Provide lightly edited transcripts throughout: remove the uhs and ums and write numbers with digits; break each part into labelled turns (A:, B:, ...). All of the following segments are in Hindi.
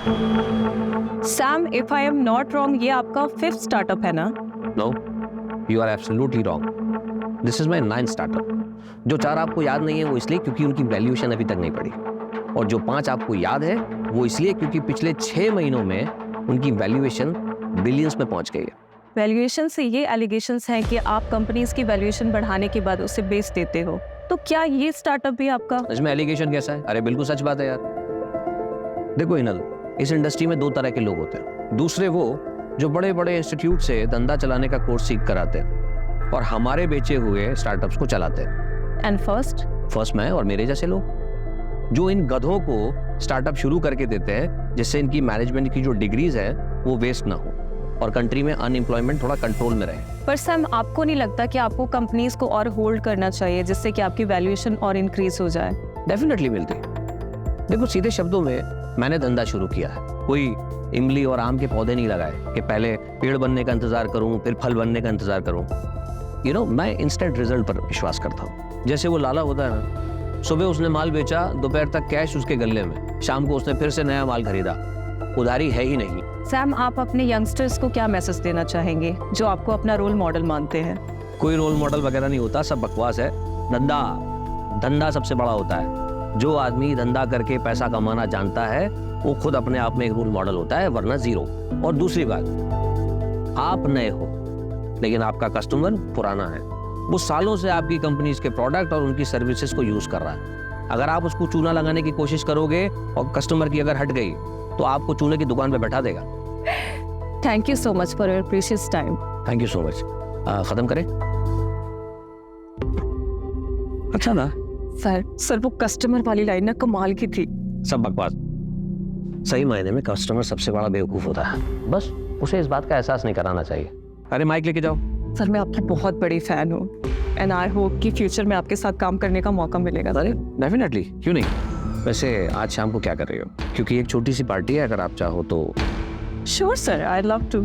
A: Sam, if I am not wrong, ये आपका 5th स्टार्टअप है ना?
B: No, you are absolutely wrong. This is my 9th startup. जो 4 आपको याद नहीं है वो इसलिए क्योंकि उनकी वैल्यूएशन अभी तक नहीं पड़ी, और जो 5 आपको याद है वो इसलिए क्योंकि पिछले 6 महीनों में उनकी वैल्यूएशन बिलियंस में पहुंच गई है।
A: वैल्यूएशन से ये एलिगेशंस हैं कि आप कंपनीज की वैल्यूएशन बढ़ाने के बाद उसे बेच देते हो, तो क्या ये स्टार्टअप भी आपका?
B: इसमें एलिगेशन कैसा है? अरे बिल्कुल सच बात है यार। देखो हिनल, इस इंडस्ट्री में 2 तरह के लोग होते हैं। दूसरे वो जो बड़े बड़े इंस्टीट्यूट से धंधा चलाने का कोर्स सीख कर आते हैं और हमारे बेचे हुए स्टार्टअप्स को चलाते हैं।
A: एंड फर्स्ट
B: मैं और मेरे जैसे लोग जो इन गधों को स्टार्टअप शुरू करके देते हैं जिससे इनकी मैनेजमेंट की जो डिग्रीज है वो वेस्ट ना हो और कंट्री में अनएम्प्लॉयमेंट थोड़ा कंट्रोल में रहे।
A: पर सैम, आपको नहीं लगता कि आपको कंपनीज को और होल्ड करना चाहिए जिससे कि आपकी वैल्यूएशन और इंक्रीज हो जाए?
B: डेफिनेटली मिलती। देखो सीधे शब्दों में मैंने धंधा शुरू किया है। कोई इमली और आम के पौधे नहीं लगाए कि पहले पेड़ बनने का इंतजार करूं फिर फल बनने का इंतजार करूं। मैं इंस्टेंट रिजल्ट पर विश्वास करता हूं। जैसे वो लाला होता है ना, सुबह उसने माल बेचा, दोपहर तक कैश उसके गल्ले में, शाम को उसने फिर से नया माल खरीदा। उधारी है ही नहीं।
A: सैम, आप अपने यंगस्टर्स को क्या मैसेज देना चाहेंगे जो आपको अपना रोल मॉडल मानते हैं?
B: कोई रोल मॉडल वगैरह नहीं होता, सब बकवास है। धंधा सबसे बड़ा होता है। जो आदमी धंधा करके पैसा कमाना जानता है वो खुद अपने आप में एक रोल मॉडल होता है, वरना जीरो। और दूसरी बात, आप नए हो लेकिन आपका कस्टमर पुराना है। वो सालों से आपकी कंपनीज के प्रोडक्ट और उनकी सर्विसेज को यूज कर रहा है। अगर आप उसको चूना लगाने की कोशिश करोगे और कस्टमर की अगर हट गई तो आपको चूने की दुकान पे बैठा देगा।
A: Thank you so much for your precious time.
B: Thank you so much. खत्म करें? अच्छा ना
A: सर वो कस्टमर वाली लाइन ना कमाल की थी।
B: सब बकवास। सही मायने में कस्टमर सबसे बड़ा बेवकूफ होता है, बस उसे इस बात का एहसास नहीं कराना चाहिए। अरे माइक लेके जाओ।
A: सर मैं आपकी बहुत बड़ी फैन हूँ एंड आई होप कि फ्यूचर में आपके साथ काम करने का मौका मिलेगा।
B: अरे डेफिनेटली, क्यों नहीं। वैसे आज शाम को क्या कर रही हो? क्योंकि एक छोटी सी पार्टी है, अगर आप चाहो तो।
A: Sure sir, I love to.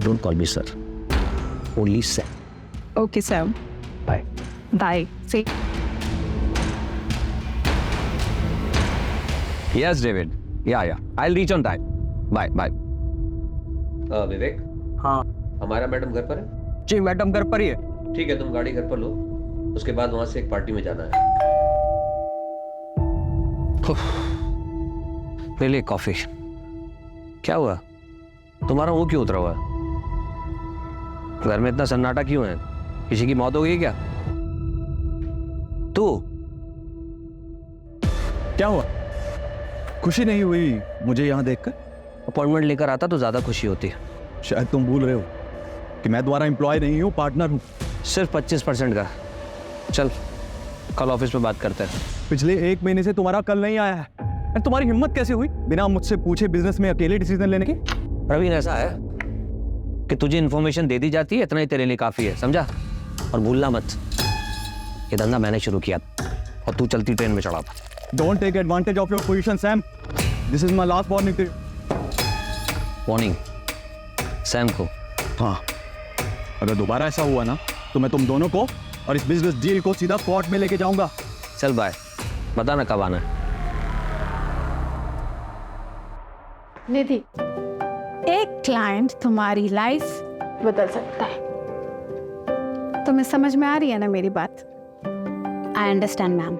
B: Don't call me sir, only Sam.
A: Okay Sam,
B: bye
A: bye. See
B: yes David, yeah I will reach on time. Bye bye. Vivek,
C: हाँ
B: हमारा मैडम घर पर है?
C: जी मैडम घर पर ही है।
B: ठीक है, तुम गाड़ी घर पर लो, उसके बाद वहां से एक पार्टी में जाना है। ले ले कॉफी। क्या हुआ? तुम्हारा मुंह क्यों उतरा हुआ है? घर में इतना सन्नाटा क्यों है? किसी की मौत हो गई क्या? तू
C: क्या हुआ? खुशी नहीं हुई मुझे यहाँ देखकर?
B: अपॉइंटमेंट लेकर आता तो ज्यादा खुशी होती।
C: शायद तुम भूल रहे हो कि मैं तुम्हारा एम्प्लॉय नहीं हूँ, पार्टनर हूँ।
B: सिर्फ 25% का। चल कल ऑफिस में बात करते हैं।
C: पिछले 1 महीने से तुम्हारा कल नहीं आया है। और तुम्हारी हिम्मत कैसे हुई बिना मुझसे पूछे बिजनेस में अकेले डिसीजन लेने की?
B: प्रवीण, ऐसा है कि तुझे इन्फॉर्मेशन दे दी जाती है, इतना ही तेरे लिए काफी है, समझा? और भूलना मत, ये धंधा मैंने शुरू किया और तू चलती ट्रेन में चढ़ा था।
C: Don't take advantage of your position Sam. This is my last warning to you.
B: Warning Sam को?
C: हाँ, अगर दोबारा ऐसा हुआ ना तो मैं तुम दोनों को और इस बिजनेस डील को सीधा कोर्ट में लेके जाऊंगा।
B: चल बाय, बता ना कब आना है।
D: निधि, एक क्लाइंट तुम्हारी लाइफ बदल सकता है। तुम्हें समझ में आ रही है ना मेरी बात? I understand ma'am.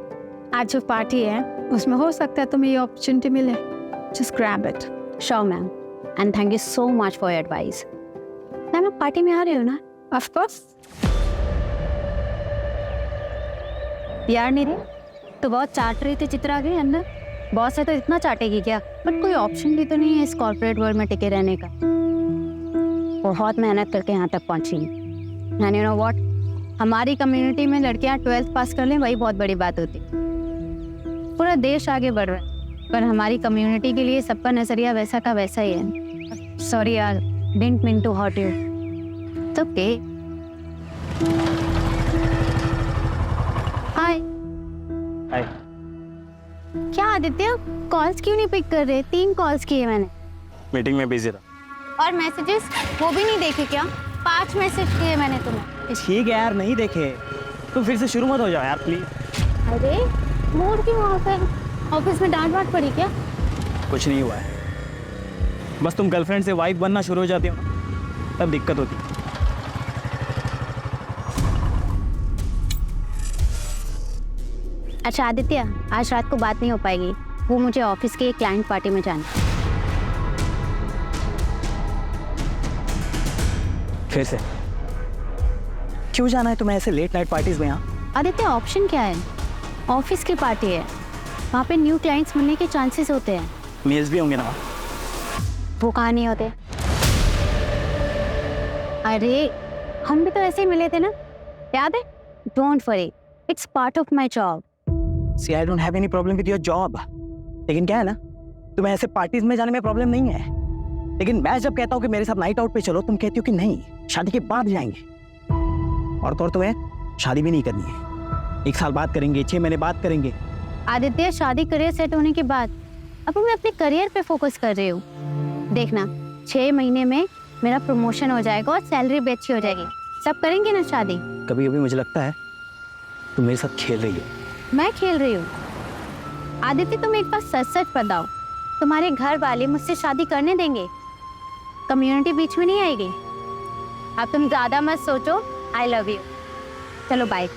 D: आज जो पार्टी है उसमें हो सकता है तुम्हें ये अपॉर्चुनिटी मिले। Just grab it.
E: Sure ma'am, and thank you so much for your advice. Ma'am आप पार्टी में आ रहे हो ना?
D: Of course.
E: यार निधि, तो बहुत चाट रही थी चित्रा के अंदर। बॉस है तो इतना चाटेगी क्या? बट कोई ऑप्शन भी तो नहीं है इस कॉर्पोरेट वर्ल्ड में टिके रहने का। बहुत मेहनत करके यहाँ तक पहुँची। एंड यू नो व्हाट, हमारी कम्युनिटी में लड़कियाँ 12th पास कर लें वही बहुत बड़ी बात होती। पूरा देश आगे बढ़ रहा है पर हमारी कम्युनिटी के लिए सबका नजरिया वैसा का वैसा ही है। सॉरी यार, didn't mean to hurt you. It's okay. Hi.
C: Hi.
E: क्या आदित्य, कॉल्स क्यों नहीं पिक कर रहे? 3 कॉल्स किए मैंने।
C: मीटिंग में बिजी रहा।
E: और मैसेजेस वो भी नहीं देखे क्या? 5 मैसेज किए मैंने तुम्हें।
F: ठीक है यार, नहीं देखे तो फिर से शुरू मत हो जाओ यार प्लीज।
E: अरे मूड क्यों ऑफ है? ऑफिस में डांट वाट पड़ी क्या?
F: कुछ नहीं हुआ है, बस तुम गर्लफ्रेंड से वाइफ बनना शुरू हो जाती हो ना, तब दिक्कत होती है।
E: अच्छा आदित्य, आज रात को बात नहीं हो पाएगी, वो मुझे ऑफिस के एक क्लाइंट पार्टी में जाना है।
F: फिर से क्यों जाना है तुम्हें ऐसे लेट नाइट पार्टीज में? यहाँ
E: आदित्य ऑप्शन क्या है? ऑफिस की पार्टी है, वहाँ पे न्यू क्लाइंट्स मिलने के चांसेस होते हैं।
F: मेल्स भी होंगे ना वहाँ?
E: वो कहाँ नहीं होते? अरे हम भी तो ऐसे ही मिले थे ना, याद है? Don't worry, it's part of my job.
F: See, I don't have any problem with your job. लेकिन क्या है ना, तुम्हें ऐसे पार्टीज में जाने में प्रॉब्लम नहीं है, लेकिन मैं जब कहता हूँ कि मेरे साथ नाइट आउट पे चलो, तुम कहती हो कि नहीं, शादी के बाद जाएंगे। और तो और तुम्हें शादी भी नहीं करनी है, 1 साल बाद करेंगे, 6 महीने बाद करेंगे।
E: आदित्य शादी करियर सेट होने के बाद अब मैं अपने करियर पे फोकस कर रही हूँ। देखना 6 महीने में मेरा प्रमोशन हो जाएगा और सैलरी भी अच्छी हो जाएगी, सब करेंगे ना शादी।
F: कभी कभी मुझे लगता है तुम मेरे साथ खेल रही हो।
E: मैं खेल रही हूँ? आदित्य तुम एक बार सच सच बताओ, तुम्हारे घर वाले मुझसे शादी करने देंगे? कम्युनिटी बीच में नहीं आएगी? अब तुम ज्यादा मत सोचो, आई लव यू। चलो बाय।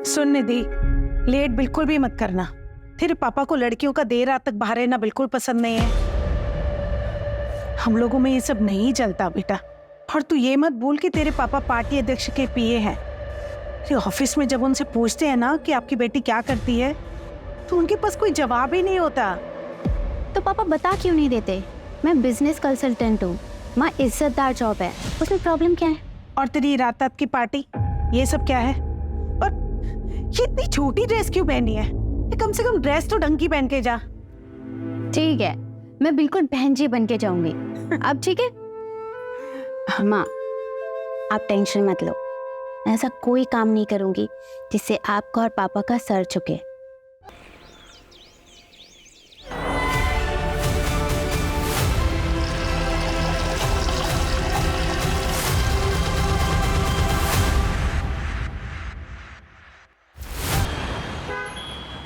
G: सुन निधि, लेट बिल्कुल भी मत करना। तेरे पापा को लड़कियों का देर रात तक बाहर रहना बिल्कुल पसंद नहीं है। हम लोगों में ये सब नहीं चलता बेटा। और तू ये मत भूल कि तेरे पापा पार्टी अध्यक्ष के पीए हैं। ऑफिस में जब उनसे पूछते हैं ना कि आपकी बेटी क्या करती है, तो उनके पास कोई जवाब ही नहीं होता।
E: तो पापा बता क्यों नहीं देते? मैं बिजनेस कंसल्टेंट हूँ, माँ इज्जतदार जॉब है, उसमें प्रॉब्लम क्या है?
G: और तेरी रात रात की पार्टी, ये सब क्या है? और ये इतनी छोटी ड्रेस क्यों पहनी है? कम से कम ड्रेस तो ढंग की पहन के जा।
E: ठीक है, मैं बिल्कुल बहन जी बन के जाऊंगी। अब ठीक है माँ, आप टेंशन मत लो, ऐसा कोई काम नहीं करूंगी जिससे आपका और पापा का सर झुके।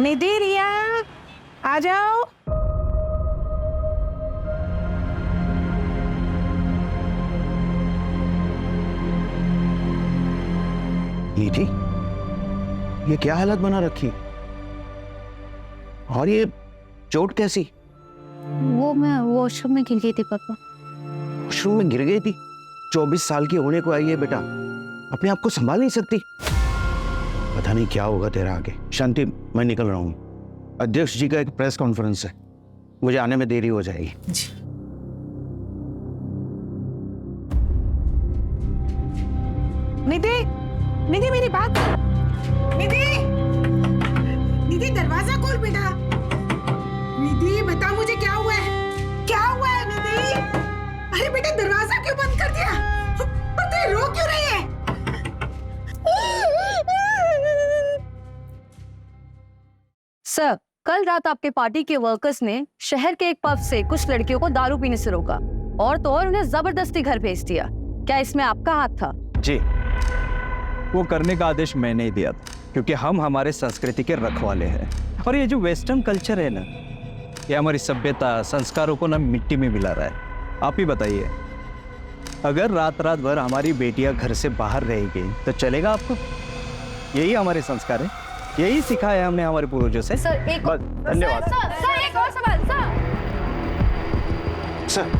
G: निधि, रिया, आ जाओ।
H: निधि, ये क्या हालत बना रखी? और ये चोट कैसी?
E: वो मैं वॉशरूम में गिर गई थी पापा।
H: वॉशरूम में गिर गई थी? 24 साल की होने को आई है बेटा, अपने आप को संभाल नहीं सकती? पता नहीं क्या होगा तेरा आगे। शांति, मैं निकल रहा हूँ, अध्यक्ष जी का एक प्रेस कॉन्फ्रेंस है, मुझे आने में देरी हो जाएगी।
G: निधि, निधि मेरी बात। निधि, निधि दरवाजा खोल बेटा। निधि बता मुझे क्या हुआ है? क्या हुआ है निधि? अरे बेटा दरवाजा क्यों बंद कर दिया? और तू रो क्यों रही है?
A: सर, कल रात आपके पार्टी के वर्कर्स ने शहर के एक पब से कुछ लड़कियों को दारू पीने से रोका और तो और उन्हें जबरदस्ती घर भेज दिया। क्या इसमें आपका हाथ था?
C: जी, वो करने का आदेश मैंने ही दिया था, क्योंकि हम हमारे संस्कृति के रखवाले हैं। और ये जो वेस्टर्न कल्चर है ना, ये हमारी सभ्यता संस्कारों को ना मिट्टी में मिला रहा है। आप ही बताइए, अगर रात रात भर हमारी बेटियां घर से बाहर रहेगी तो चलेगा आपको? यही हमारे संस्कार है, यही सिखाया है हमने हमारे पूर्वजों से।
A: सर एक
C: बस, धन्यवाद।
A: सर एक और सवाल
H: सर,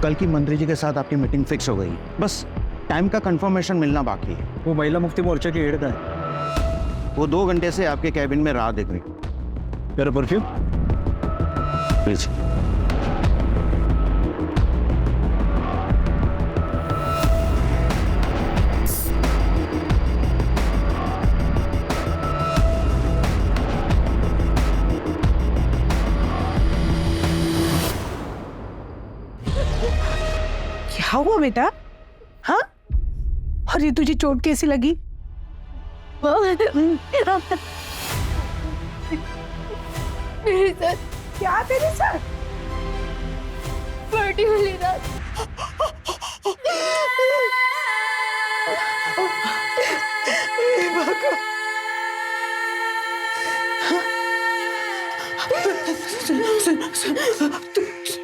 H: कल की मंत्री जी के साथ आपकी मीटिंग फिक्स हो गई, बस टाइम का कंफर्मेशन मिलना बाकी है।
C: वो महिला मुक्ति मोर्चा की हेड है,
H: वो 2 घंटे से आपके कैबिन में राह देख रही।
C: मेरा परफ्यूम
H: प्लीज।
G: क्या हुआ बेटा? हाँ? और ये तुझे चोट कैसी लगी? क्या तेरे सर?
E: पार्टी वाली रात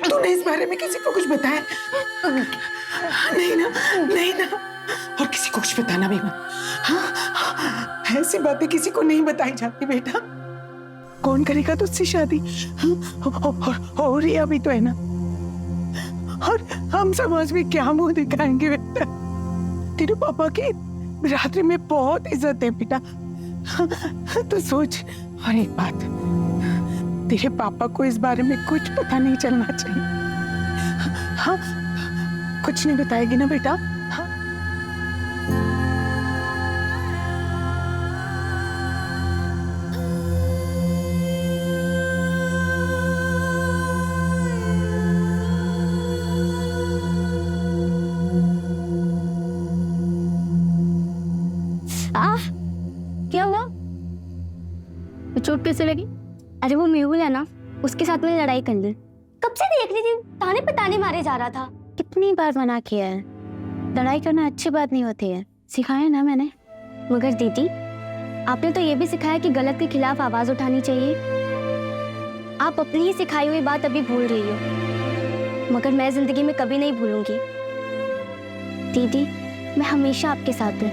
G: तूने इस बारे में किसी को कुछ बताया? नहीं ना, नहीं ना, और किसी को कुछ बताना भी मत। हाँ, ऐसी बातें किसी को नहीं बताई जाती बेटा। कौन करेगा तुझसे शादी? और रिया भी तो है ना। और हम समाज में क्या मुंह दिखाएंगे बेटा? तेरे पापा की बिरादरी में बहुत इज्जत है बेटा। तो सोच, और एक बात, तेरे पापा को इस बारे में कुछ पता नहीं चलना चाहिए। हाँ, कुछ नहीं बताएगी ना बेटा? हाँ?
E: क्या हुआ? चोट कैसे लगी? अरे वो मेहुल है ना, उसके साथ मैंने लड़ाई कर ली। कब से देख रही थी, ताने पे ताने मारे जा रहा था। कितनी बार मना किया है, लड़ाई करना अच्छी बात नहीं होती है, सिखाया ना मैंने। मगर दीदी, आपने तो ये भी सिखाया कि गलत के खिलाफ आवाज उठानी चाहिए। आप अपनी ही सिखाई हुई बात अभी भूल रही हो, मगर मैं जिंदगी में कभी नहीं भूलूंगी। दीदी, मैं हमेशा आपके साथ हूँ।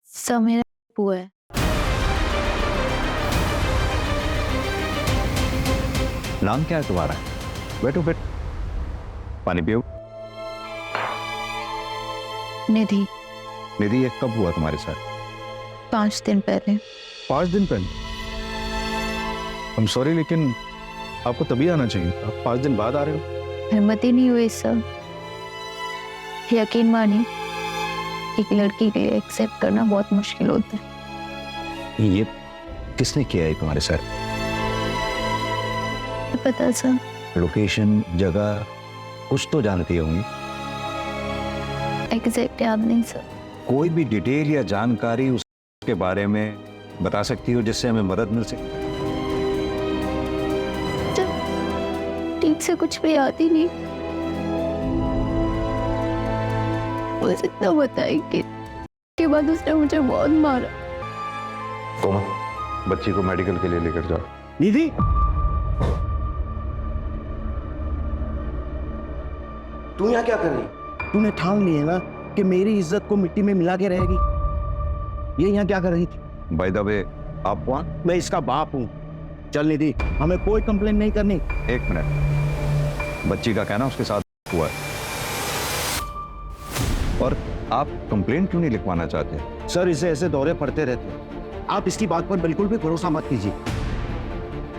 D: सब मेरा हुआ है।
C: नाम क्या है तुम्हारा? बैठो बैठो, पानी पियो।
D: निधि।
C: निधि, ये कब हुआ तुम्हारे साथ?
D: 5 दिन पहले।
C: 5 दिन पहले? I'm sorry, लेकिन आपको तभी आना चाहिए, आप 5 दिन बाद आ रहे हो।
D: हिम्मत ही नहीं हुई सर। यकीन मानिए, एक लड़की के लिए एक्सेप्ट करना बहुत मुश्किल होता है।
C: ये किसने किया है तुम्हारे साथ?
D: पता सर।
C: लोकेशन, जगह कुछ तो जानती होंगी।
D: एग्जैक्ट याद नहीं सर।
C: कोई भी डिटेल या जानकारी उसके बारे में बता सकती हो जिससे हमें मदद मिल सके?
D: ठीक से कुछ भी याद ही नहीं, बस इतना बताई कि के बाद उसने मुझे बहुत मारा।
I: कोमल, बच्ची को मेडिकल के लिए लेकर जाओ।
F: निधि, तू यहाँ क्या कर रही? तूने ठान ली है ना कि मेरी इज्जत को मिट्टी में मिला के रहेगी। ये यहाँ क्या कर रही थी?
C: बाय द वे, आप कौन?
F: मैं इसका बाप हूँ। चल निधि, हमें कोई कंप्लेन नहीं करनी।
C: 1 मिनट, बच्ची का कहना उसके साथ हुआ है, और आप कंप्लेंट क्यों नहीं लिखवाना चाहते?
F: सर, इसे ऐसे दौरे पड़ते रहते हैं, आप इसकी बात पर बिल्कुल भी भरोसा मत कीजिए।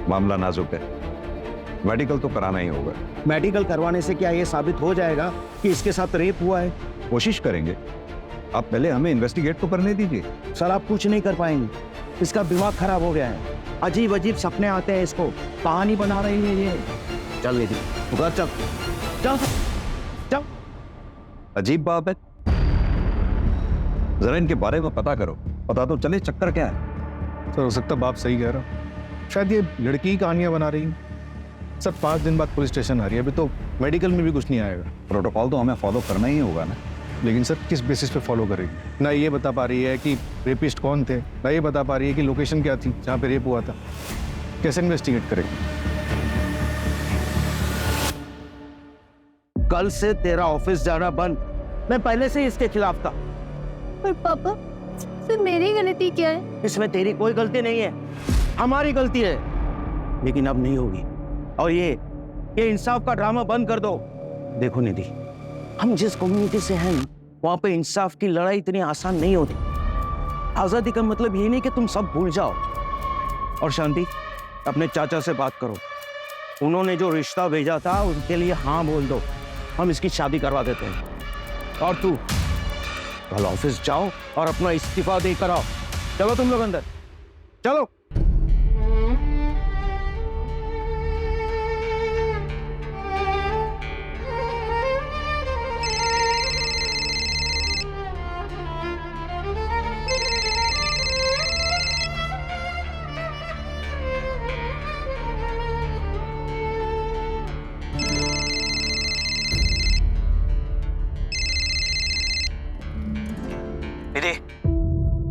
C: मामला नाजुक है, मेडिकल तो कराना ही होगा।
F: मेडिकल करवाने से क्या ये साबित हो जाएगा कि इसके साथ रेप हुआ है?
C: कोशिश करेंगे, आप पहले हमें इन्वेस्टिगेट तो करने दीजिए।
F: सर, आप कुछ नहीं कर पाएंगे, इसका दिमाग खराब हो गया है, अजीब अजीब सपने आते हैं इसको, कहानी बना रही है ये। चल निधि, घर चल, चल चल।
C: अजीब बात है, जरा इनके बारे में पता करो, पता तो चले चक्कर क्या है।
J: सर, हो सकता बाप सही कह रहा हूँ, शायद ये लड़की ही कहानियां बना रही है। सर, 5 दिन बाद पुलिस स्टेशन आ रही है, अभी तो मेडिकल में भी कुछ नहीं आएगा।
C: प्रोटोकॉल तो हमें फॉलो करना ही होगा ना।
J: लेकिन सर, किस बेसिस पे फॉलो करेगी? ना ये बता पा रही है कि रेपिस्ट कौन थे, ना ये बता पा रही है कि लोकेशन क्या थी जहाँ पे रेप हुआ था। कैसे इन्वेस्टिगेट करेगी?
F: कल से तेरा ऑफिस जाना बंद। मैं पहले से ही इसके खिलाफ था।
D: पर पापा, सर मेरी गलती क्या है?
F: इसमें तेरी कोई गलती नहीं है, हमारी गलती है, लेकिन अब नहीं होगी। और ये इंसाफ का ड्रामा बंद कर दो। देखो निधि, हम जिस कम्युनिटी से हैं वहां पे इंसाफ की लड़ाई इतनी आसान नहीं होती। आजादी का मतलब ये नहीं कि तुम सब भूल जाओ। और शांति, अपने चाचा से बात करो, उन्होंने जो रिश्ता भेजा था उनके लिए हाँ बोल दो, हम इसकी शादी करवा देते हैं। और तू कल ऑफिस जाओ और अपना इस्तीफा देकर आओ। चलो तुम लोग अंदर, चलो।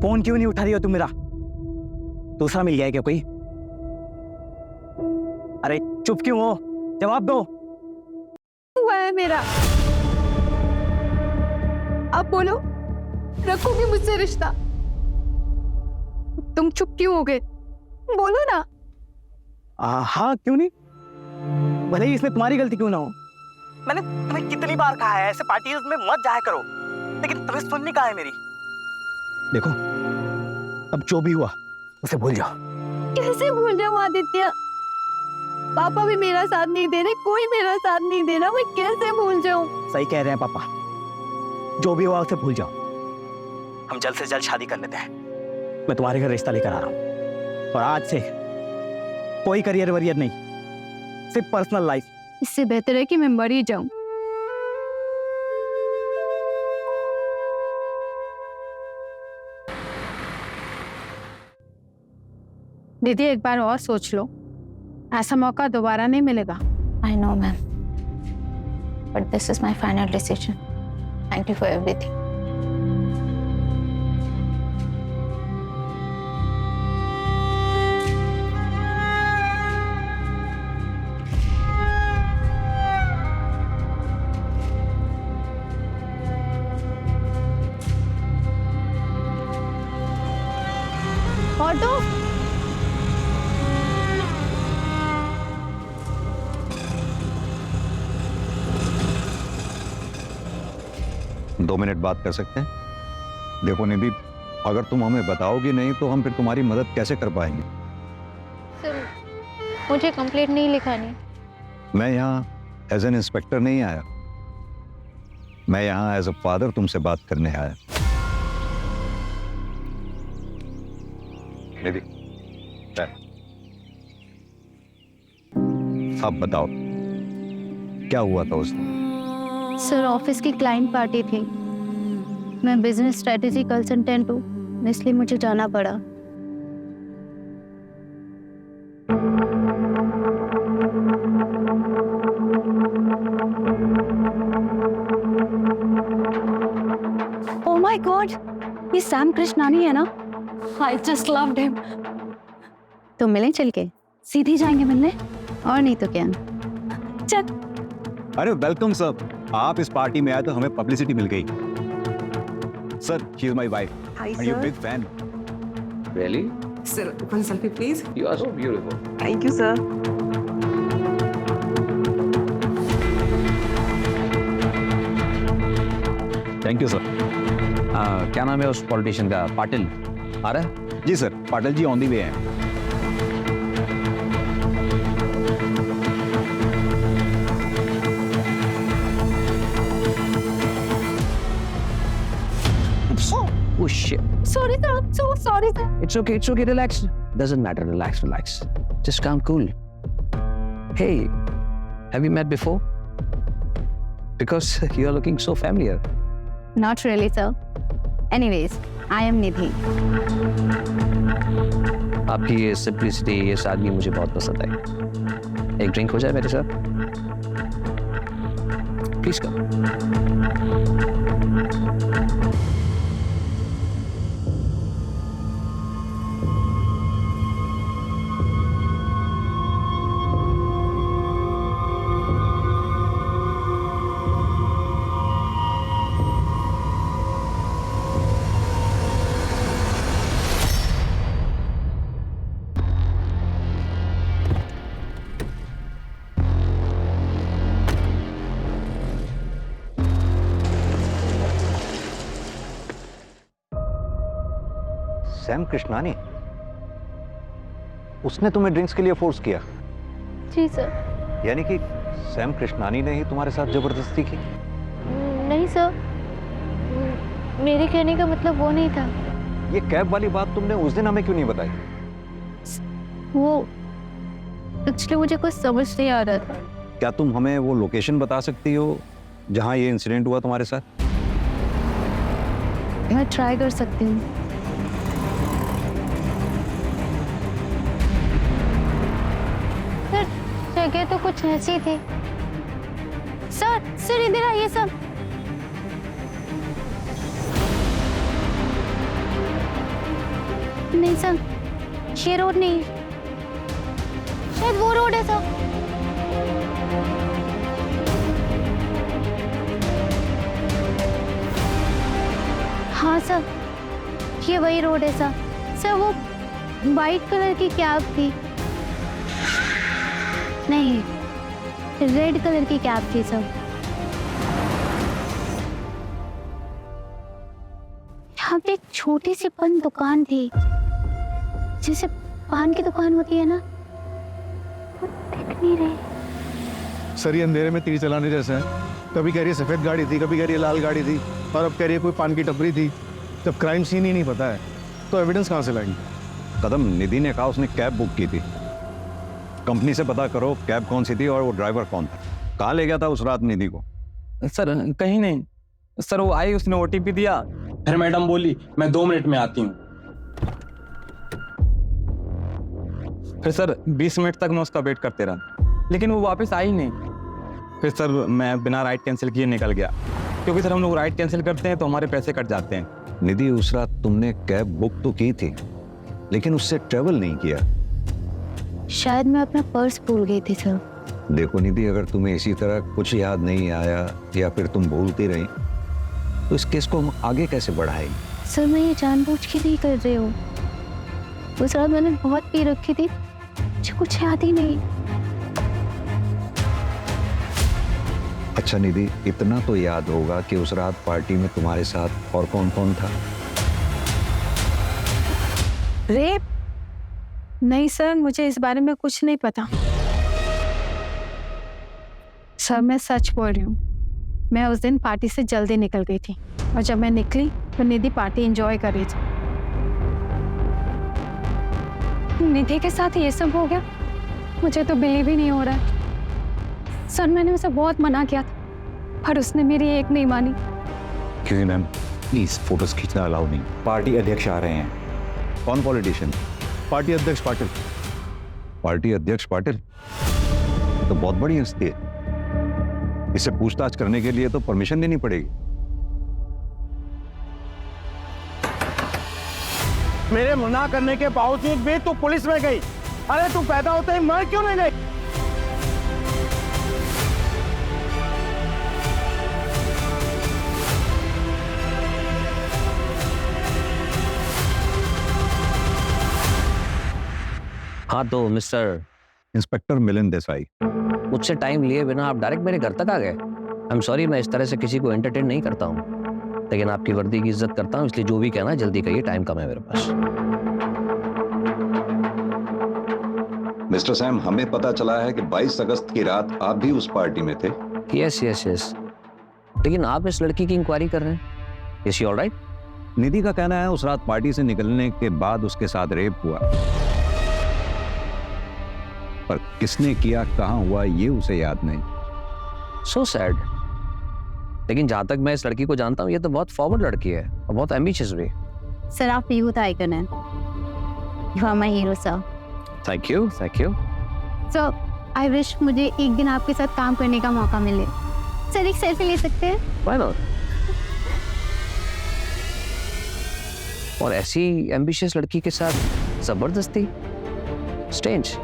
F: फोन क्यों नहीं उठा रही हो तुम मेरा? दूसरा मिल गया है क्या कोई? अरे चुप क्यों हो? जवाब दो।
D: हुआ है मेरा, अब बोलो, रखोगे मुझसे रिश्ता? तुम चुप क्यों हो गए? बोलो ना।
F: हाँ क्यों नहीं, भले ही इसमें तुम्हारी गलती क्यों ना हो। मैंने तुम्हें कितनी बार कहा है ऐसे पार्टीज में मत जाया करो, लेकिन तुम्हें सुननी कहाँ है मेरी? देखो, अब जो भी हुआ उसे भूल जाओ।
D: कैसे भूल जाऊं आदित्य? पापा भी मेरा साथ नहीं दे रहे, कोई मेरा साथ नहीं दे रहा, मैं कैसे भूल जाऊं?
F: सही कह रहे हैं पापा, जो भी हुआ उसे भूल जाओ। हम जल्द से जल्द शादी कर लेते हैं। मैं तुम्हारे घर रिश्ता लेकर आ रहा हूँ, और आज से कोई करियर वरियर नहीं, सिर्फ पर्सनल लाइफ।
D: इससे बेहतर है कि मैं मर ही जाऊं। दीदी एक बार और सोच लो, ऐसा मौका दोबारा नहीं मिलेगा।
E: I know, ma'am. But this is my final decision. Thank you for everything.
D: Auto,
J: 2 minute बात कर सकते हैं? देखो निधि, अगर तुम हमें बताओगी नहीं तो हम फिर तुम्हारी मदद कैसे कर पाएंगे?
E: सर, मुझे कंप्लेंट नहीं लिखानी।
J: मैं यहाँ एज एन इंस्पेक्टर नहीं आया, मैं यहाँ एज अ फादर तुमसे बात करने आया। निधि, अब बताओ क्या हुआ था उस दिन?
E: सर, ऑफिस की क्लाइंट पार्टी थी। मैं बिजनेस स्ट्रेटेजी कंसल्टेंट हूँ, इसलिए मुझे जाना पड़ा।
A: Oh my God, ये सैम कृष्णानी है ना? I just loved him.
E: तो मिलें चल के? सीधी जाएंगे मिलने, और नहीं तो क्या।
A: चल।
C: अरे वेलकम सर, आप इस पार्टी में आए तो हमें पब्लिसिटी मिल गई। Sir, she is my wife. Are you big fan?
B: Really?
K: Sir, one selfie, please.
B: You are so beautiful.
K: Thank you, sir.
C: Thank you sir.
B: क्या नाम है उस पॉलिटिशियन का? पाटिल आ रहा है?
C: जी sir, Patil ji on the way हैं।
B: Oh shit.
A: Sorry sir, I'm so sorry sir.
B: It's okay, relax. Doesn't matter, relax. Just calm, cool. Hey, have you met before? Because you're looking so familiar.
E: Not really, sir. Anyways, I am Nidhi.
B: आपकी ये सिंप्लिसिटी, ये सादगी मुझे बहुत पसंद आई। एक ड्रिंक हो जाए मेरे साथ? Please come.
J: सैम कृष्णानी, उसने तुम्हें ड्रिंक्स के लिए फोर्स किया?
E: जी सर।
J: यानी कि सैम कृष्णानी ने ही तुम्हारे साथ जबरदस्ती की?
E: नहीं सर, मेरे कहने का मतलब वो नहीं था।
J: ये कैब वाली बात तुमने उस दिन हमें क्यों नहीं बताई?
E: वो एक्चुअली मुझे कुछ समझ नहीं आ रहा था।
J: क्या तुम हमें वो लोकेशन बता सकती हो जहां ये इंसिडेंट हुआ तुम्हारे साथ?
E: मैं ट्राई कर सकती हूँ। सर, जगह तो कुछ ऐसी थी। सर इधर आइए सर। नहीं सर, ये रोड नहीं, शायद वो रोड है सर। हाँ सर, ये वही रोड है सर। सर वो वाइट कलर की कैब थी, नहीं रेड कलर की कैब थी सर। यहाँ पे एक छोटी सी बंद दुकान थी, जैसे पान की दुकान होती है ना, वो दिख नहीं रही।
J: सर ये अंधेरे में तीर चलाने जैसे है। कभी कह रही है सफेद गाड़ी थी, कभी कह रही है लाल गाड़ी थी, और अब कह रही है कोई पान की टपरी थी। जब क्राइम सीन ही नहीं पता है तो एविडेंस कहाँ से लाएंगे?
C: कदम, निधि ने कहा उसने कैब बुक की थी। कंपनी से पता करो कैब कौन सी थी और वो ड्राइवर कौन था। कहाँ ले गया था उस रात निधि को?
L: सर कहीं नहीं सर, वो आई, उसने ओटीपी दिया, फिर मैडम बोली मैं 2 मिनट में आती हूँ। फिर सर 20 मिनट तक मैं उसका वेट करते रहा, लेकिन वो वापस आई नहीं। फिर सर मैं बिना राइड कैंसिल किए निकल गया, क्योंकि सर हम लोग राइड कैंसिल करते हैं तो हमारे पैसे कट जाते हैं।
C: निधि, उस रात तुमने कैब बुक तो की थी लेकिन उससे ट्रेवल नहीं किया।
E: शायद मैं अपना पर्स भूल गई थी सर।
C: देखो निधि, अगर तुम्हें इसी तरह कुछ याद नहीं आया या फिर तुम भूलती रही तो इस केस को हम आगे कैसे बढ़ाएंगे?
E: सर मैं ये जानबूझ के नहीं कर रही हूँ, उस रात मैंने बहुत पी रखी थी, मुझे कुछ याद ही नहीं।
C: अच्छा निधि, इतना तो याद होगा कि उस रात पार्टी में तुम्हारे साथ और कौन कौन था?
D: रेप? नहीं सर, मुझे इस बारे में कुछ नहीं पता। सर मैं सच बोल रही हूँ, मैं उस दिन पार्टी से जल्दी निकल गई थी, और जब मैं निकली तो निधि पार्टी एंजॉय कर रही थी। निधि के साथ ये सब हो गया? मुझे तो बिलीव ही नहीं हो रहा है। सर मैंने उसे बहुत मना किया था, पर उसने मेरी एक नहीं मानी।
C: क्यों मैम, प्लीज फोटोज खींचना अलाउ नहीं।
H: पार्टी अध्यक्ष आ रहे हैं।
C: कौन पॉलिटिशियन?
J: पार्टी अध्यक्ष पाटिल।
C: पार्टी अध्यक्ष पाटिल तो बहुत बड़ी हस्ती है, इसे पूछताछ करने के लिए तो परमिशन लेनी पड़ेगी।
F: मेरे मना करने के बावजूद भी तू पुलिस में गई। अरे तू पैदा होते ही मर क्यों नहीं गई?
B: हाँ तो मिस्टर
C: इंस्पेक्टर मिलिंद देसाई।
B: मुझसे टाइम लिए बिना आप डायरेक्ट मेरे घर तक आ गए। आई एम सॉरी, मैं इस तरह से किसी को एंटरटेन नहीं करता हूँ, लेकिन आपकी वर्दी की इज्जत करता हूँ, इसलिए जो भी कहना है जल्दी कहिए, टाइम कम है मेरे पास।
I: मिस्टर सैम, हमें पता चला है कि 22 अगस्त की रात आप भी उस पार्टी में थे।
B: यस यस यस, लेकिन आप इस लड़की की इंक्वायरी कर रहे हैं। Is she alright?
C: निधि का कहना है उस रात पार्टी से निकलने के बाद उसके साथ रेप हुआ, पर किसने किया, कहां हुआ, ये उसे याद नहीं।
B: So sad. लेकिन जहां तक मैं इस लड़की को जानता हूँ, ये तो बहुत फॉरवर्ड लड़की है और बहुत एम्बिशियस भी।
E: सर आप यूथ आइकन हैं, you are my hero sir.
B: Thank you thank you.
E: Sir I wish मुझे एक दिन आपके साथ काम करने का मौका मिले। सर एक सेल्फी ले सकते हैं?
B: Why not? और ऐसी एम्बिशियस लड़की के साथ जबरदस्ती, स्ट्रेंज,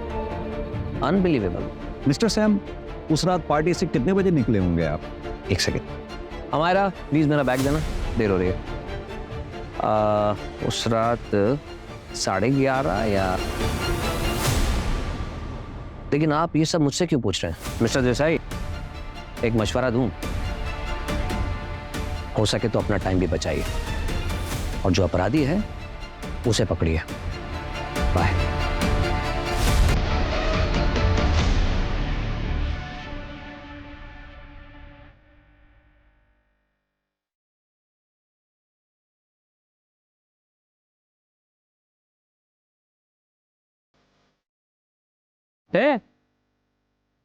B: अनबिलीवेबल।
C: मिस्टर सैम, उस रात पार्टी से कितने बजे निकले होंगे आप?
B: एक सेकेंड, हमारा प्लीज मेरा बैग देना, देर हो रही है। उस रात 11:30 या, लेकिन आप ये सब मुझसे क्यों पूछ रहे हैं? मिस्टर देसाई, एक मशवरा दूं, हो सके तो अपना टाइम भी बचाइए, और जो अपराधी है उसे पकड़िए। बाय।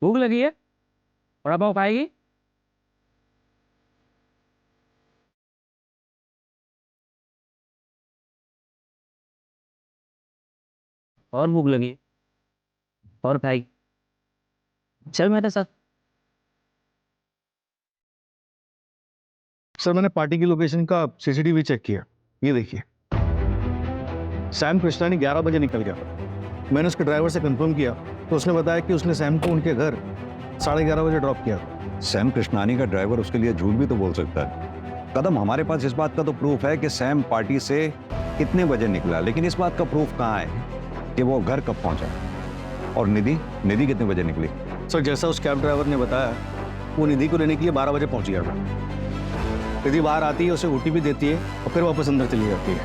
L: भूख लगी है, बड़ा पाव खाएगी? और भूख लगी है, और खाएगी? चल मेरे साथ।
J: सर मैंने पार्टी की लोकेशन का सीसीटीवी चेक किया, ये देखिए। सैम कृष्णानी 11 बजे निकल गया था। मैंने उसके ड्राइवर से कंफर्म किया तो उसने बताया कि उसने सैम को उनके घर 11:30 बजे ड्रॉप किया।
C: सैम कृष्णानी का ड्राइवर उसके लिए झूठ भी तो बोल सकता है। कदम, हमारे पास इस बात का तो प्रूफ है कि सैम पार्टी से कितने बजे निकला, लेकिन इस बात का प्रूफ कहाँ है कि वो घर कब पहुंचा। और निधि कितने बजे निकली?
J: सर, जैसा उस कैब ड्राइवर ने बताया, वो निधि को लेने के लिए 12 बजे पहुंच गया था। निधि बाहर आती है, उसे ओटीपी देती है और फिर वापस अंदर चली जाती है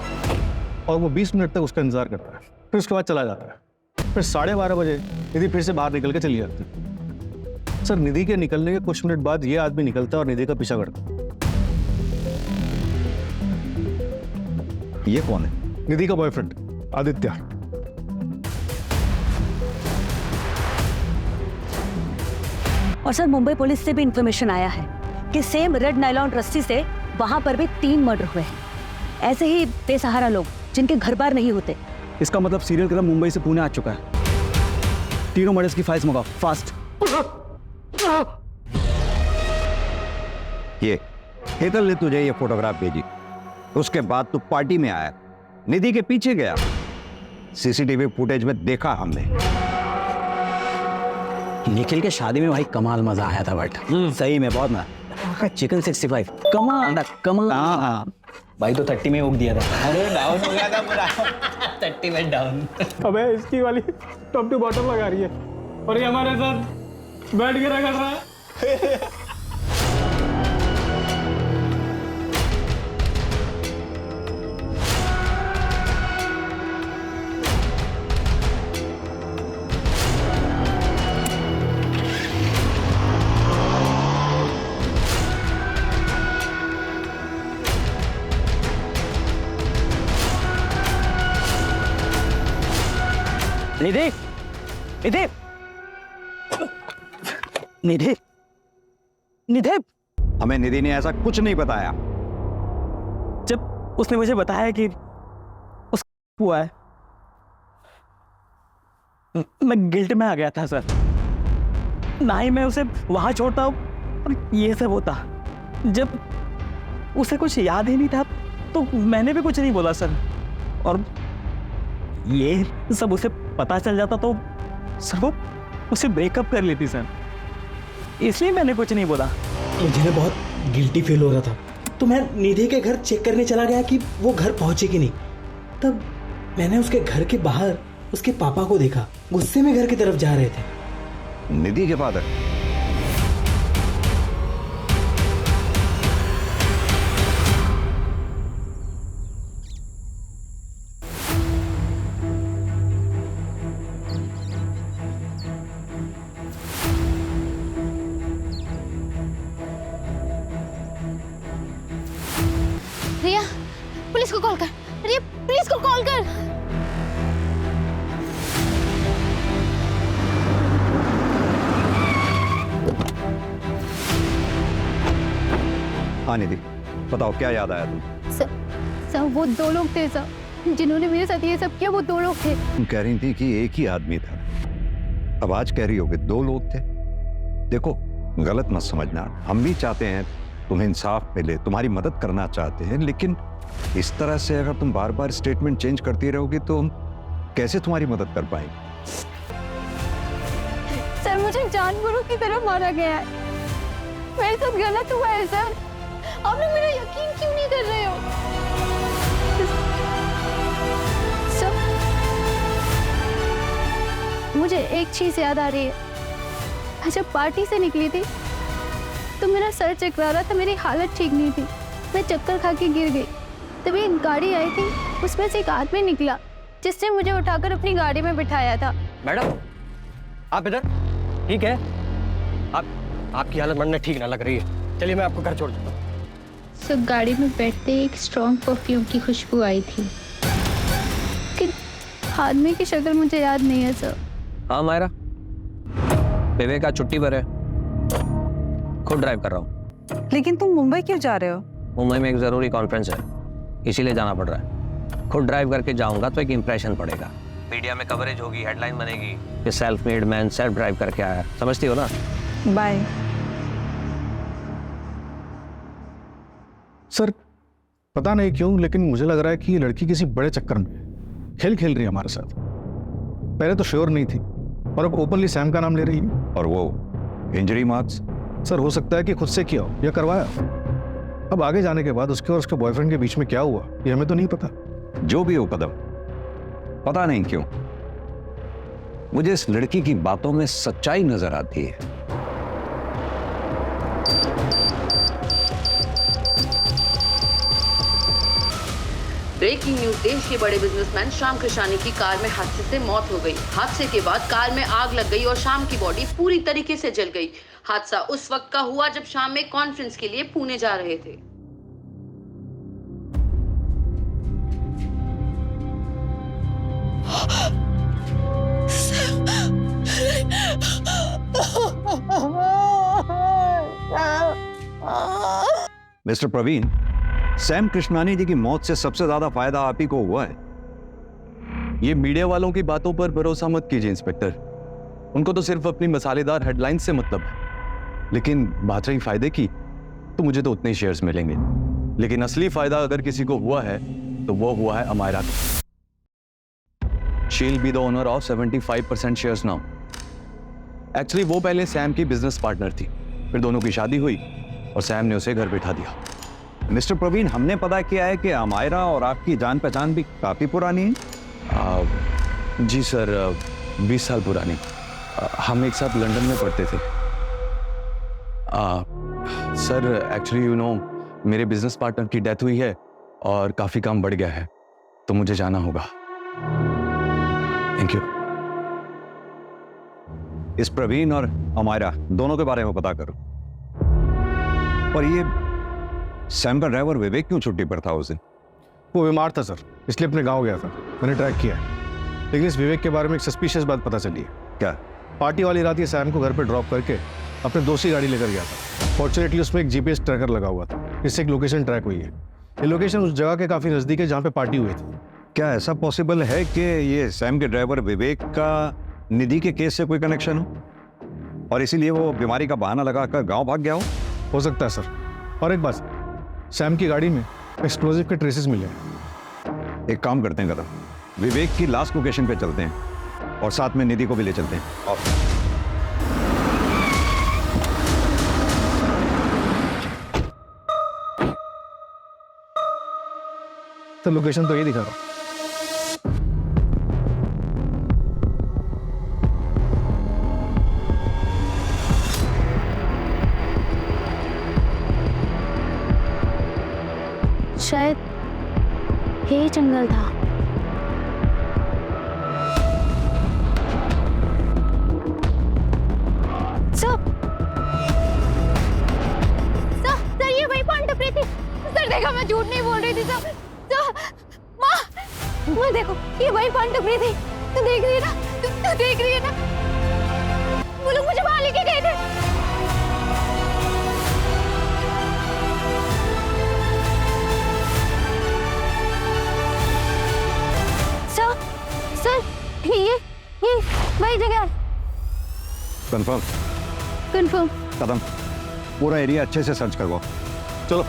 J: और वो 20 मिनट तक उसका इंतजार करता है, फिर उसके बाद चला जाता है। फिर 12:30 बजे निधि फिर से बाहर निकल के चली जाती है। सर, निधि के निकलने के कुछ मिनट बाद ये आदमी निकलता है और निधि का पीछा करता है।
C: ये कौन है?
J: निधि का बॉयफ्रेंड आदित्य।
A: और सर, मुंबई पुलिस से भी इंफॉर्मेशन आया है कि सेम रेड नायलॉन रस्सी से वहां पर भी 3 मर्डर हुए हैं। ऐसे ही बेसहारा लोग जिनके घर बार नहीं होते।
F: इसका मतलब सीरियल किलर मुंबई से पुणे आ चुका है। तीनों मर्डर्स की फाइल्स मंगाओ फास्ट।
C: ये हेतल ने तुझे ये फोटोग्राफ भेजी, उसके बाद तू पार्टी में आया, निधि के पीछे गया। सीसीटीवी फुटेज में देखा हमने।
F: निखिल के शादी में भाई कमाल मजा आया था, बट सही में बहुत मजा। चिकन 65 कमाल। हाँ भाई, तो 30 में उग दिया था। अरे डाउन हो गया था पूरा 30 में डाउन।
L: अबे इसकी वाली टॉप टू बॉटम लगा रही है और ये हमारे साथ बैठ के रगड़ रहा है।
F: निधि, निधि, निधि, निधि।
C: हमें निधि ने ऐसा कुछ नहीं बताया।
F: जब उसने मुझे बताया कि उस हुआ है, मैं गिल्ट में आ गया था सर। ना ही मैं उसे वहां छोड़ता हूँ और ये सब होता। जब उसे कुछ याद ही नहीं था तो मैंने भी कुछ नहीं बोला सर। और ये सब उसे पता चल जाता तो सर वो उसे ब्रेकअप कर लेती सर, इसलिए मैंने कुछ नहीं बोला।
M: मुझे ना बहुत गिल्टी फील हो रहा था, तो मैं निधि के घर चेक करने चला गया कि वो घर पहुंचे कि नहीं। तब मैंने उसके घर के बाहर उसके पापा को देखा, गुस्से में घर की तरफ जा रहे थे।
C: निधि के फादर?
E: रिया, पुलिस को कॉल कर। रिया, पुलिस को कॉल कर।
C: हाँ निधि, बताओ क्या याद आया तुम?
E: सर वो 2 लोग थे सर, जिन्होंने मेरे साथ ये सब किया। वो 2 लोग थे।
C: तुम कह रही थी कि एक ही आदमी था, अब आज कह रही हो कि 2 लोग थे। देखो, गलत मत समझना, हम भी चाहते हैं तुम्हें इंसाफ मिले, तुम्हारी मदद करना चाहते हैं, लेकिन इस तरह से अगर तुम बार बार स्टेटमेंट चेंज करती रहोगी तो हम कैसे तुम्हारी मदद कर पाएंगे?
E: सर मुझे जानवरों की तरह मारा गया है, मेरे साथ गलत हुआ है सर। आप लोग मेरा यकीन क्यों नहीं कर रहे हो? सर, मुझे एक चीज याद आ रही है। मैं जब पार्टी से निकली थी तो मेरा सर चकरा रहा था, मेरी हालत ठीक नहीं थी, मैं चक्कर खा के गिर गई। तभी एक गाड़ी आई थी, उसमें से एक आदमी निकला जिसने मुझे उठाकर अपनी गाड़ी में बिठाया था।
F: मैडम, आप इधर? ठीक है, आपकी हालत मरने ठीक ना लग रही है, चलिए मैं आपको घर छोड़ देता हूँ।
E: सब गाड़ी में बैठते एक स्ट्रॉन्ग परफ्यूम की खुशबू आई थी, कि आदमी की शक्ल मुझे याद नहीं है सर।
B: हाँ मायरा, विवेका छुट्टी पर है, खुद ड्राइव कर रहा हूँ।
K: लेकिन तुम मुंबई क्यों जा रहे हो?
B: मुंबई में एक जरूरी कॉन्फ्रेंस है, इसीलिए जाना पड़ रहा है। खुद ड्राइव करके जाऊंगा तो एक इंप्रेशन पड़ेगा, मीडिया में कवरेज होगी, हेडलाइन बनेगी कि self made man self drive करके आया। समझती हो ना?
K: बाय।
J: सर, पता नहीं क्यों लेकिन मुझे लग रहा है कि ये लड़की किसी बड़े चक्कर में है। खेल खेल रही है हमारे साथ। पहले तो श्योर नहीं थी और अब ओपनली सैम का नाम ले रही है।
H: और वो इंजरी मार्क्स?
J: सर हो सकता है कि खुद से किया हो या करवाया हो। अब आगे जाने के बाद उसके और उसके बॉयफ्रेंड के बीच में क्या हुआ ये हमें तो नहीं पता।
H: जो भी हो कदम, पता नहीं क्यों मुझे इस लड़की की बातों में सच्चाई नजर आती है।
A: ब्रेकिंग न्यूज, देश के बड़े बिजनेसमैन श्याम कृष्णानी की कार में हादसे से मौत हो गई। हादसे के बाद कार में आग लग गई और श्याम की बॉडी पूरी तरीके से जल गई। हादसा उस वक्त का हुआ जब श्याम एक कॉन्फ्रेंस के लिए पुणे जा रहे थे।
H: मिस्टर प्रवीण, सैम कृष्णानी जी की मौत से सबसे ज्यादा फायदा आप ही को हुआ है।
L: ये मीडिया वालों की बातों पर भरोसा मत कीजिए इंस्पेक्टर, उनको तो सिर्फ अपनी मसालेदार हेडलाइंस से मतलब है। लेकिन बात रही फायदे की, तो मुझे तो उतने ही शेयर्स मिलेंगे। लेकिन असली फायदा अगर किसी को हुआ है तो वो हुआ है अमायरा को। शी'll be the owner of 75% shares now. Actually वो पहले सैम की बिजनेस पार्टनर थी, फिर दोनों की शादी हुई और सैम ने उसे घर बिठा दिया।
H: मिस्टर प्रवीण, हमने पता किया है कि अमायरा और आपकी जान पहचान भी काफी पुरानी है।
L: जी सर, 20 साल पुरानी। हम एक साथ लंदन में पढ़ते थे। सर एक्चुअली यू नो मेरे बिजनेस पार्टनर की डेथ हुई है और काफी काम बढ़ गया है, तो मुझे जाना होगा। Thank you.
H: इस प्रवीण और अमायरा दोनों के बारे में पता करो। और ये सैम का ड्राइवर विवेक क्यों छुट्टी पर था उस दिन?
J: वो बीमार था सर, इसलिए अपने गांव गया था। मैंने ट्रैक किया है, लेकिन इस विवेक के बारे में एक सस्पिशियस बात पता चली है।
H: क्या?
J: पार्टी वाली रात ये सैम को घर पे ड्रॉप करके अपने दोस्त की गाड़ी लेकर गया था। फॉर्चुनेटली उसमें एक जीपीएस ट्रैकर लगा हुआ था, इससे एक लोकेशन ट्रैक हुई है। ये लोकेशन उस जगह के काफी नजदीक है जहाँ पे पार्टी हुई थी।
H: क्या ऐसा पॉसिबल है कि ये सैम के ड्राइवर विवेक का निधि के केस से कोई कनेक्शन हो और इसीलिए वो बीमारी का बहाना लगाकर गांव भाग गया
J: हो सकता है सर। और एक बात, सैम की गाड़ी में एक्सप्लोजिव के ट्रेसेस मिले हैं।
H: एक काम करते हैं कदम, विवेक की लास्ट लोकेशन पे चलते हैं और साथ में निधि को भी ले चलते हैं। और
J: तो लोकेशन तो ये दिखा रहा।
E: शायद यही जंगल था।
D: सर ये वही पॉइंट टपरी थी। सर देखा, मैं झूठ नहीं बोल रही थी सर। माँ देखो, ये वही पॉइंट टपरी थी। तू देख रही है ना? तू देख रही है ना? वो लोग मुझे वहां लेके गए थे। सर ये वही जगह है।
H: कंफर्म कदम, पूरा एरिया अच्छे से सर्च करवाओ।
J: चलो।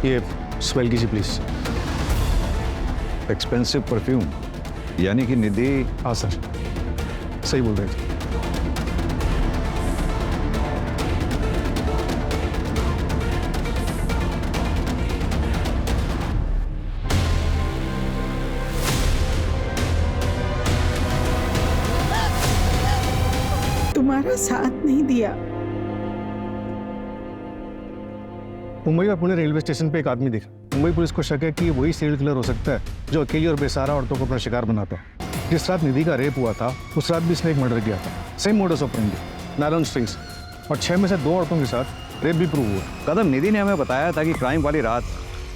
J: ये स्मेल कीजिए प्लीज।
H: एक्सपेंसिव परफ्यूम, यानी कि निधि।
J: हाँ सर, सही बोल रहे थे।
G: तुम्हारा साथ नहीं दिया।
J: मुंबई में पुणे रेलवे स्टेशन पे एक आदमी दिखा। मुंबई पुलिस को शक है कि वही सीरियल किलर हो सकता है जो अकेली और बेसहारा औरतों को अपना शिकार बनाता है। जिस रात निधि का रेप हुआ था उस रात भी इसने एक मर्डर किया था। Same modus operandi, nylon strings, और 6 में से 2 औरतों के साथ रेप भी प्रूव हुआ।
H: कदम, निधि ने हमें बताया था कि क्राइम वाली रात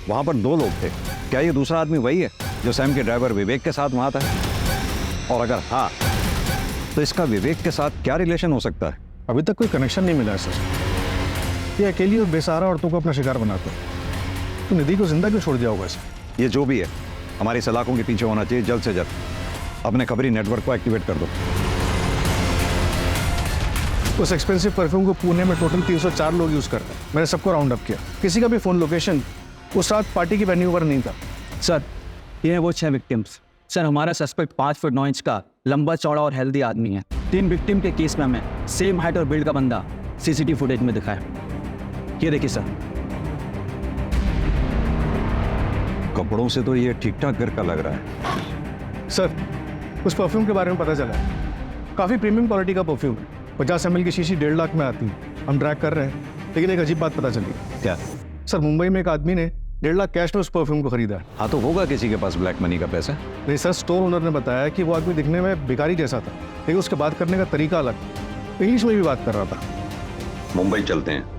H: वहां पर 2 लोग थे। क्या ये दूसरा आदमी वही है जो सैम के ड्राइवर विवेक के साथ वहां था? और अगर हाँ, तो इसका विवेक के साथ क्या रिलेशन हो सकता है?
J: अभी तक कोई कनेक्शन नहीं मिला है सर। ये अकेली और बेसहारा औरतों को अपना शिकार बनाता है। तो निधि को जिंदा क्यों छोड़ दिया होगा इसे?
I: ये जो भी है हमारी सलाखों के पीछे होना चाहिए जल्द से जल्द। अपने खबरी नेटवर्क को एक्टिवेट कर दो।
J: उस एक्सपेंसिव परफ्यूम को पुणे में टोटल 304 लोग यूज करते हैं। मैंने सबको राउंड अप किया, किसी का भी फोन लोकेशन उस रात पार्टी की वेन्यू पर नहीं था।
C: सर ये है वो 6 विक्टिम्स। सर हमारा सस्पेक्ट 5 फुट 9 इंच का लंबा चौड़ा और हेल्दी आदमी है। 3 विक्टिम के केस में हमें सेम हाइट और बिल्ड का बंदा सीसीटीवी फुटेज में दिखा है। ये देखिए सर।
I: कपड़ों से तो ये ठीक ठाक घर का लग रहा है।
J: सर उस परफ्यूम के बारे में पता चला है, काफ़ी प्रीमियम क्वालिटी का परफ्यूम है। 50 ml की शीशी 1.5 लाख में आती है। हम ट्रैक कर रहे हैं, लेकिन एक अजीब बात पता चली।
I: क्या?
J: सर मुंबई में एक आदमी ने 1.5 लाख कैश में उस परफ्यूम को खरीदा है।
I: हाँ तो होगा किसी के पास ब्लैक मनी का पैसा।
J: नहीं सर, स्टोर ओनर ने बताया कि वो आदमी दिखने में भिखारी जैसा था, लेकिन उसके बात करने का तरीका अलग, इंग्लिश में भी बात कर रहा था।
I: मुंबई चलते हैं।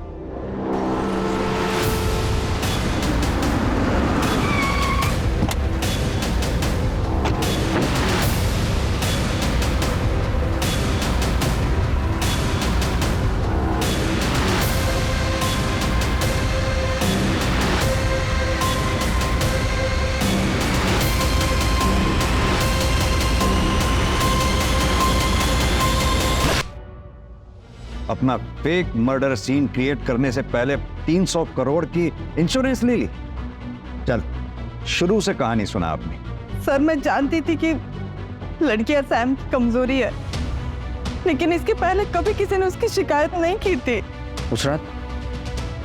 I: अपना फेक मर्डर सीन क्रिएट करने से पहले 300 करोड़ की इंश्योरेंस ले ली। चल शुरू से कहानी सुना आपने।
K: सर मैं जानती थी कि लड़कियां सैम की कमजोरी है, लेकिन इसके पहले कभी किसी ने उसकी शिकायत नहीं की थी।
B: उस रात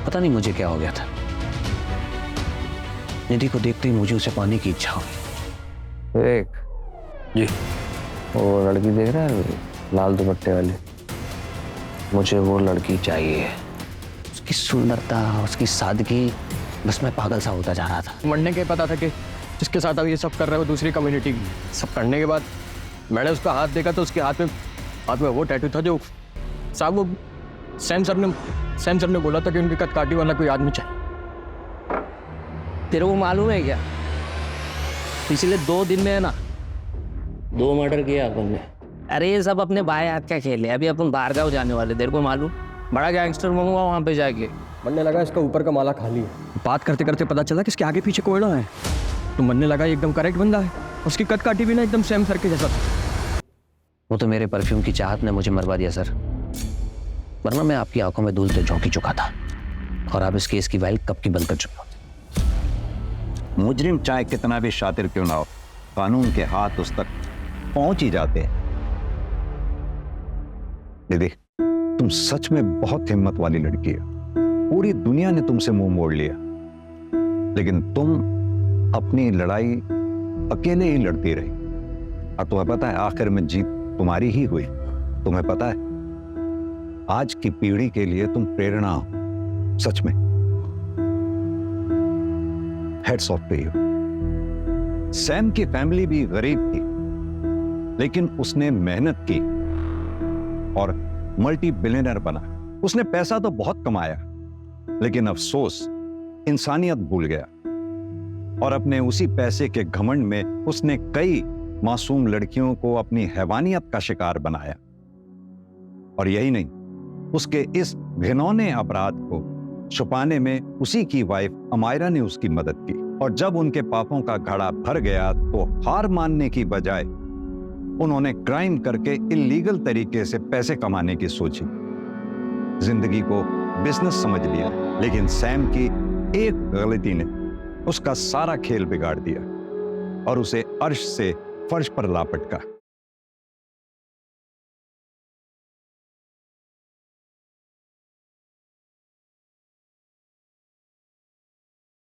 B: पता नहीं मुझे क्या हो गया था, निधि को देखते ही मुझे उसे पाने की इच्छा हुई। एक जी वो लड़की देख रहा है लाल दुपट्टे वाली, मुझे वो लड़की चाहिए। उसकी सुंदरता, उसकी सादगी, बस मैं पागल सा होता जा रहा था।
L: मरने के पता था कि जिसके साथ अब ये सब कर रहे हो दूसरी कम्युनिटी की। सब करने के बाद मैंने उसका हाथ देखा तो उसके हाथ में वो टैटू था जो साहब वो सैम सर ने बोला था कि उनकी कटकाटी वाला कोई आदमी चाहिए।
B: तेरे को मालूम है क्या, पिछले 2 दिन में है ना 2 मर्डर किया अपन ने। अरे ये सब अपने बाएं हाथ का खेल है। अभी अपन बाहर गाँव जाने वाले, तेरे को मालूम, बड़ा गैंगस्टर बनूंगा वहाँ पे जाके।
L: बनने लगा इसका ऊपर का माला खाली है। बात करते करते पता चला कि इसके आगे पीछे कोयला है, तो बनने लगा एकदम करेक्ट बंदा है। उसकी कट काटी भी ना एकदम सैम सर के जैसा था।
B: वो तो मेरे परफ्यूम की चाहत ने मुझे मरवा दिया सर, वरना मैं आपकी आंखों में धूल से झोंकी चुका था और आप इस केस की फाइल कब की बंद कर चुके होते।
I: मुजरिम चाहे कितना भी शातिर क्यों ना हो, कानून के हाथ उस तक पहुंच ही जाते हैं। दीदी तुम सच में बहुत हिम्मत वाली लड़की है। पूरी दुनिया ने तुमसे मुंह मोड़ लिया, लेकिन तुम अपनी लड़ाई अकेले ही लड़ती रही। और तुम्हें पता है आखिर में जीत तुम्हारी ही हुई। तुम्हें पता है आज की पीढ़ी के लिए तुम प्रेरणा हो, सच में। Heads off to you. Sam की फैमिली भी गरीब थी, लेकिन उसने मेहनत की और मल्टी बिलियनर बना। उसने पैसा तो बहुत कमाया, लेकिन अफसोस इंसानियत भूल गया और अपने उसी पैसे के घमंड में उसने कई मासूम लड़कियों को अपनी हैवानियत का शिकार बनाया। और यही नहीं, उसके इस घिनौने अपराध को छुपाने में उसी की वाइफ अमायरा ने उसकी मदद की। और जब उनके पापों का घड़ा भर गया तो हार मानने की बजाय उन्होंने क्राइम करके इलीगल तरीके से पैसे कमाने की सोची। जिंदगी को बिजनेस समझ लिया, लेकिन सैम की एक गलती ने उसका सारा खेल बिगाड़ दिया और उसे अर्श से फर्श पर ला पटका।